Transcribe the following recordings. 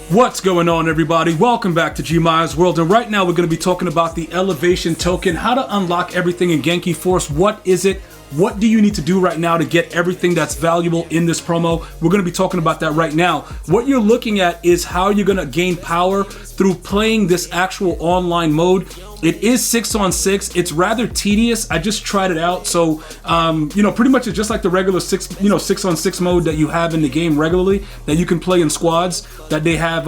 What's going on, everybody? Welcome back to GmiasWorld, and right now we're going to be talking about the elevation token, how to unlock everything in Gkey Force. What is it? What do you need to do right now to get everything that's valuable in this promo? We're going to be talking about that right now. What you're looking at is how you're going to gain power through playing this actual online mode. It is 6-on-6. It's rather tedious. I just tried it out. So, pretty much it's just like the regular 6-on-6 mode that you have in the game regularly, that you can play in squads, that they have,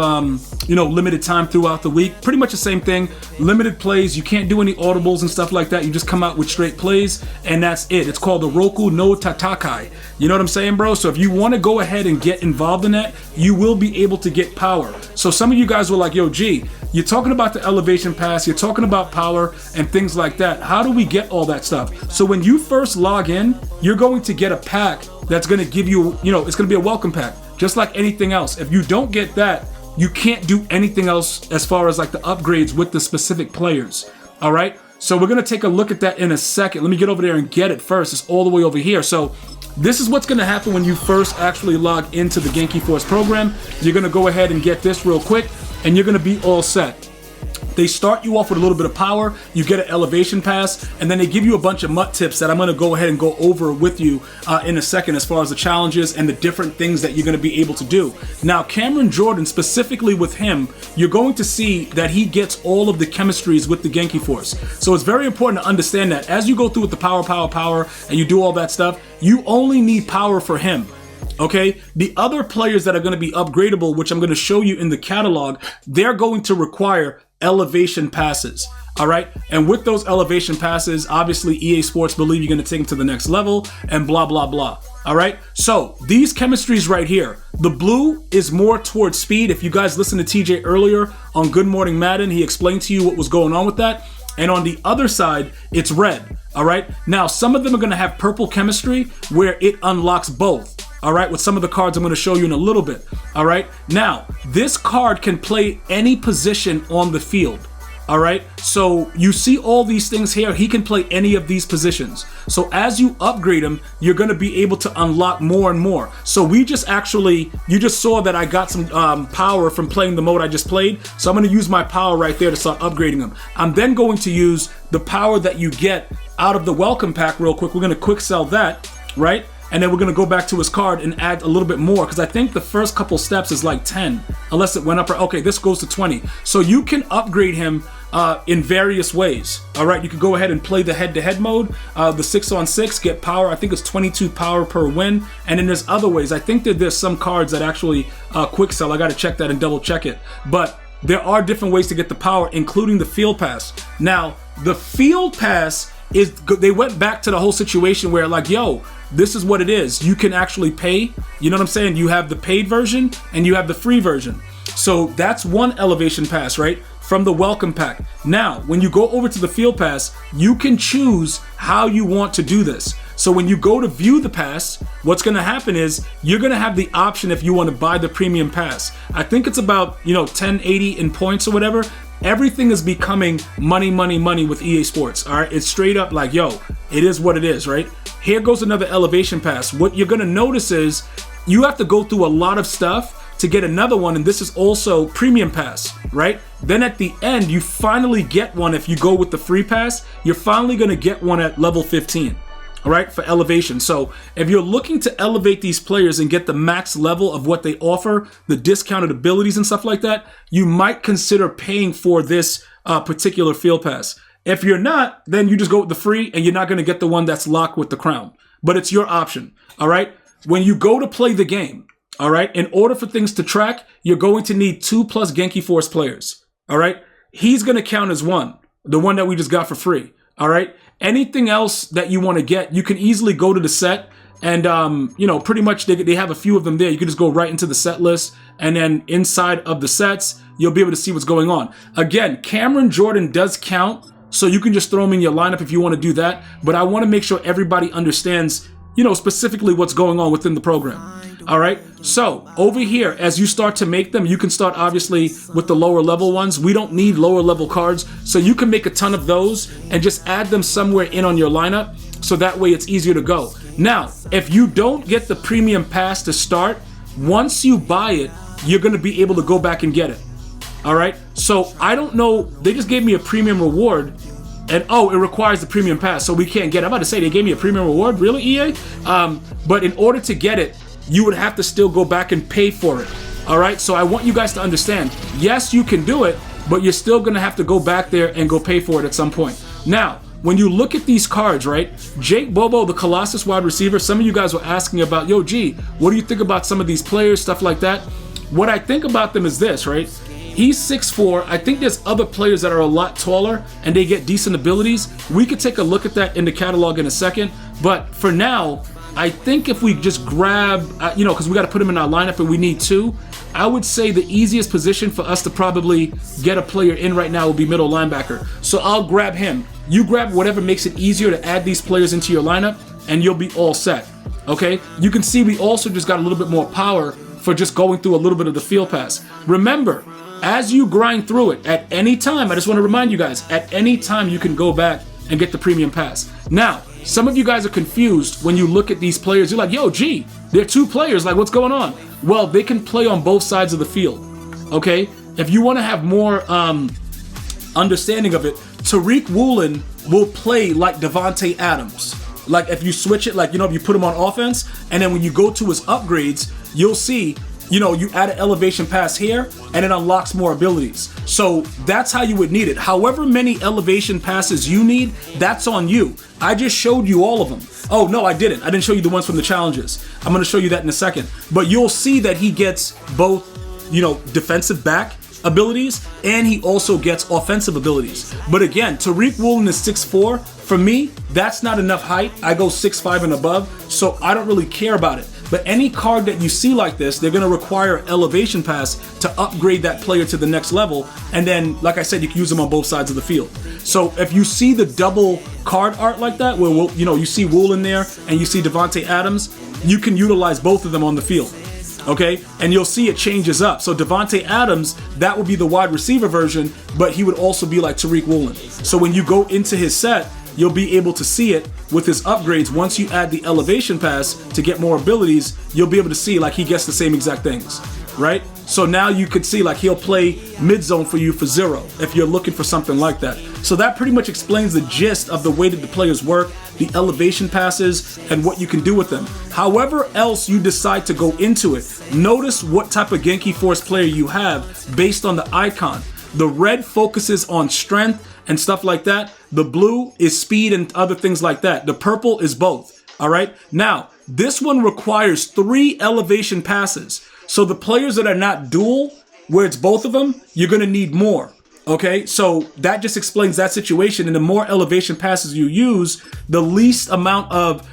limited time throughout the week. Pretty much the same thing. Limited plays. You can't do any audibles and stuff like that. You just come out with straight plays, and that's it. It's called the Roku no Tatakai. You know what I'm saying, bro? So if you want to go ahead and get involved in that, you will be able to get power. So some of you guys were like, yo, G, you're talking about the elevation pass, you're talking about power and things like that. How do we get all that stuff? So when you first log in, you're going to get a pack that's going to give you, it's going to be a welcome pack, just like anything else. If you don't get that, you can't do anything else as far as like the upgrades with the specific players. All right. So we're going to take a look at that in a second. Let me get over there and get it first. It's all the way over here. So this is what's going to happen when you first actually log into the Gkey Force program. You're going to go ahead and get this real quick, and you're going to be all set. They start you off with a little bit of power, you get an elevation pass, and then they give you a bunch of MUT tips that I'm going to go ahead and go over with you in a second as far as the challenges and the different things that you're going to be able to do. Now, Cameron Jordan, specifically with him, you're going to see that he gets all of the chemistries with the Gkey Force. So it's very important to understand that as you go through with the power, and you do all that stuff, you only need power for him. Okay, the other players that are going to be upgradable, which I'm going to show you in the catalog, they're going to require elevation passes. All right, and with those elevation passes, obviously EA Sports believe you're going to take them to the next level and blah blah blah. All right, so these chemistries right here, the blue is more towards speed. If you guys listened to TJ earlier on Good Morning Madden, he explained to you what was going on with that. And on the other side, it's red. All right, now some of them are going to have purple chemistry where it unlocks both. All right, with some of the cards I'm going to show you in a little bit. All right, now this card can play any position on the field. All right, so you see all these things here. He can play any of these positions. So as you upgrade him, you're going to be able to unlock more and more. So you just saw that I got some power from playing the mode I just played. So I'm going to use my power right there to start upgrading him. I'm then going to use the power that you get out of the welcome pack real quick. We're going to quick sell that, right? And then we're going to go back to his card and add a little bit more, because I think the first couple steps is like 10, unless it went up. Okay, this goes to 20. So you can upgrade him in various ways. All right, you can go ahead and play the head-to-head mode, the 6-on-6, get power. I think it's 22 power per win. And then there's other ways. I think that there's some cards that actually quick sell. I got to check that and double check it. But there are different ways to get the power, including the field pass. Now, the field pass is, they went back to the whole situation where like, yo, this is what it is. You can actually pay. You know what I'm saying? You have the paid version and you have the free version. So that's one elevation pass, right? From the welcome pack. Now, when you go over to the field pass, you can choose how you want to do this. So when you go to view the pass, what's going to happen is you're going to have the option if you want to buy the premium pass. I think it's about, 1080 in points or whatever. Everything is becoming money with EA Sports. All right, it's straight up like, yo, it is what it is, right? Here goes another elevation pass. What you're gonna notice is you have to go through a lot of stuff to get another one, and this is also premium pass, right? Then at the end, you finally get one. If you go with the free pass, you're finally gonna get one at level 15. All right, for elevation. So if you're looking to elevate these players and get the max level of what they offer, the discounted abilities and stuff like that, you might consider paying for this particular field pass. If you're not, then you just go with the free and you're not going to get the one that's locked with the crown. But it's your option. All right. When you go to play the game, all right, in order for things to track, you're going to need 2+ Gkey Force players. All right. He's going to count as one, the one that we just got for free. All right. Anything else that you want to get, you can easily go to the set and, pretty much they have a few of them there. You can just go right into the set list, and then inside of the sets, you'll be able to see what's going on. Again, Cameron Jordan does count, so you can just throw him in your lineup if you want to do that. But I want to make sure everybody understands, specifically what's going on within the program. All right. So over here, as you start to make them, you can start obviously with the lower level ones. We don't need lower level cards. So you can make a ton of those and just add them somewhere in on your lineup. So that way it's easier to go. Now, if you don't get the premium pass to start, once you buy it, you're gonna be able to go back and get it. All right, so I don't know, they just gave me a premium reward, and oh, it requires the premium pass, so we can't get it. I'm about to say, they gave me a premium reward, really, EA? But in order to get it, you would have to still go back and pay for it. All right, so I want you guys to understand, yes, you can do it, but you're still gonna have to go back there and go pay for it at some point. Now, when you look at these cards, right, Jake Bobo, the Colossus wide receiver, some of you guys were asking about, yo, G, what do you think about some of these players, stuff like that? What I think about them is this, right? He's 6'4". I think there's other players that are a lot taller and they get decent abilities. We could take a look at that in the catalog in a second. But for now, I think if we just grab, because we got to put him in our lineup and we need 2, I would say the easiest position for us to probably get a player in right now will be middle linebacker. So I'll grab him. You grab whatever makes it easier to add these players into your lineup and you'll be all set. Okay? You can see we also just got a little bit more power for just going through a little bit of the field pass. Remember, as you grind through it, at any time, I just want to remind you guys, at any time you can go back and get the premium pass. Now, some of you guys are confused when you look at these players. You're like, yo, G, they're 2 players, like what's going on? Well, they can play on both sides of the field, okay? If you want to have more understanding of it, Tariq Woolen will play like Devontae Adams. Like if you switch it, like, if you put him on offense, and then when you go to his upgrades, you'll see, you add an elevation pass here, and it unlocks more abilities. So that's how you would need it. However many elevation passes you need, that's on you. I just showed you all of them. Oh, no, I didn't. I didn't show you the ones from the challenges. I'm going to show you that in a second. But you'll see that he gets both, defensive back abilities, and he also gets offensive abilities. But again, Tariq Woolen is 6'4". For me, that's not enough height. I go 6'5" and above, so I don't really care about it. But any card that you see like this, they're going to require elevation pass to upgrade that player to the next level. And then, like I said, you can use them on both sides of the field. So if you see the double card art like that, where you see Woolen there and you see Devontae Adams, you can utilize both of them on the field. Okay, and you'll see it changes up. So Devontae Adams, that would be the wide receiver version, but he would also be like Tariq Woolen. So when you go into his set, you'll be able to see it with his upgrades. Once you add the elevation pass to get more abilities, you'll be able to see like he gets the same exact things, right? So now you could see like he'll play mid zone for you for 0 if you're looking for something like that. So that pretty much explains the gist of the way that the players work, the elevation passes, and what you can do with them. However else you decide to go into it, notice what type of Gkey Force player you have based on the icon. The red focuses on strength and stuff like that. The blue is speed and other things like that. The purple is both. All right. Now, this one requires 3 elevation passes. So the players that are not dual, where it's both of them, you're going to need more. Okay. So that just explains that situation. And the more elevation passes you use, the least amount of,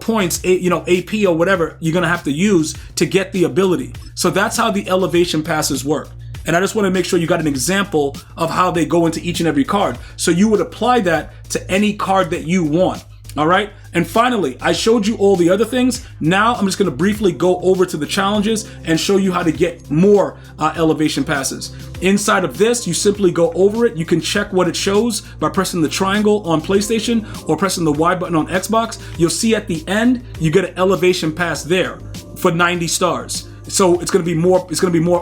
points, AP or whatever you're going to have to use to get the ability. So that's how the elevation passes work. And I just want to make sure you got an example of how they go into each and every card. So you would apply that to any card that you want. All right. And finally, I showed you all the other things. Now I'm just going to briefly go over to the challenges and show you how to get more elevation passes. Inside of this, you simply go over it. You can check what it shows by pressing the triangle on PlayStation or pressing the Y button on Xbox. You'll see at the end, you get an elevation pass there for 90 stars. So it's going to be more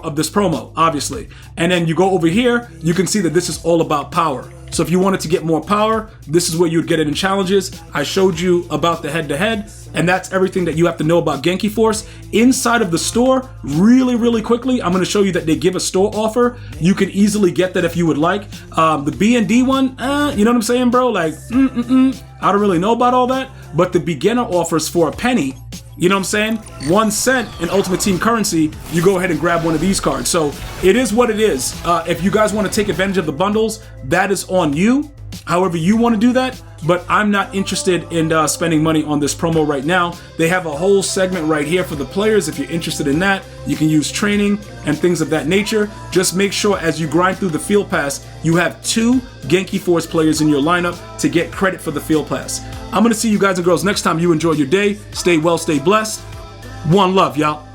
of this promo, obviously. And then you go over here, you can see that this is all about power. So if you wanted to get more power, this is where you would get it in challenges. I showed you about the head-to-head, and that's everything that you have to know about Gkey Force. Inside of the store, really quickly, I'm going to show you that they give a store offer. You can easily get that if you would like. The B&D one, you know what I'm saying, bro? Like, I don't really know about all that. But the beginner offers for a penny. You know what I'm saying? 1 cent in Ultimate Team currency, you go ahead and grab one of these cards. So it is what it is. If you guys want to take advantage of the bundles, that is on you. However you want to do that, but I'm not interested in spending money on this promo right now. They have a whole segment right here for the players. If you're interested in that, you can use training and things of that nature. Just make sure as you grind through the field pass, you have 2 Gkey Force players in your lineup to get credit for the field pass. I'm going to see you guys and girls next time. You enjoy your day. Stay well, stay blessed. One love, y'all.